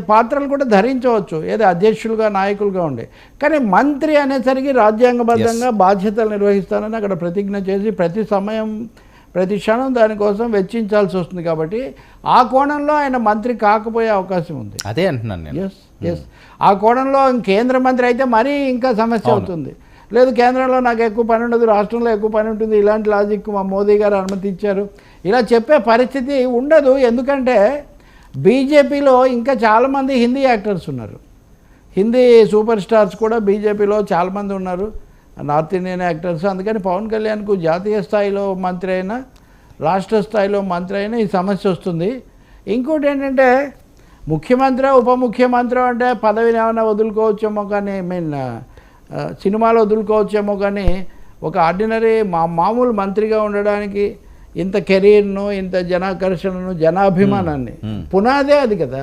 పాత్రలు కూడా ధరించవచ్చు, ఏదో అధ్యక్షులుగా నాయకులుగా ఉండే. కానీ మంత్రి అనేసరికి రాజ్యాంగబద్ధంగా బాధ్యతలు నిర్వహిస్తానని అక్కడ ప్రతిజ్ఞ చేసి ప్రతి సమయం ప్రతి క్షణం దానికోసం వెచ్చించాల్సి వస్తుంది. కాబట్టి ఆ కోణంలో ఆయన మంత్రి కాకపోయే అవకాశం ఉంది. అదే అంటున్నాను నేను. ఎస్ ఆ కోణంలో కేంద్ర మంత్రి అయితే మరీ ఇంకా సమస్య అవుతుంది. లేదు కేంద్రంలో నాకు ఎక్కువ పని ఉండదు, రాష్ట్రంలో ఎక్కువ పని ఉంటుంది, ఇలాంటి లాజిక్ మా మోదీ గారు అనుమతి ఇచ్చారు, ఇలా చెప్పే పరిస్థితి ఉండదు. ఎందుకంటే బీజేపీలో ఇంకా చాలామంది హిందీ యాక్టర్స్ ఉన్నారు, హిందీ సూపర్ స్టార్స్ కూడా బీజేపీలో చాలామంది ఉన్నారు, నార్త్ ఇండియన్ యాక్టర్స్. అందుకని పవన్ కళ్యాణ్కు జాతీయ స్థాయిలో మంత్రి అయినా రాష్ట్ర స్థాయిలో మంత్రి అయినా ఈ సమస్య వస్తుంది. ఇంకోటి ఏంటంటే ముఖ్యమంత్రి ఉప ముఖ్యమంత్రి అంటే పదవిని ఏమైనా వదులుకోవచ్చేమో, కానీ సినిమాలో వదులుకోవచ్చేమో, కానీ ఒక ఆర్డినరీ మామూలు మంత్రిగా ఉండడానికి ఇంత కెరీర్ను, ఇంత జనాకర్షణను, జనాభిమానాన్ని పునాదే అది కదా.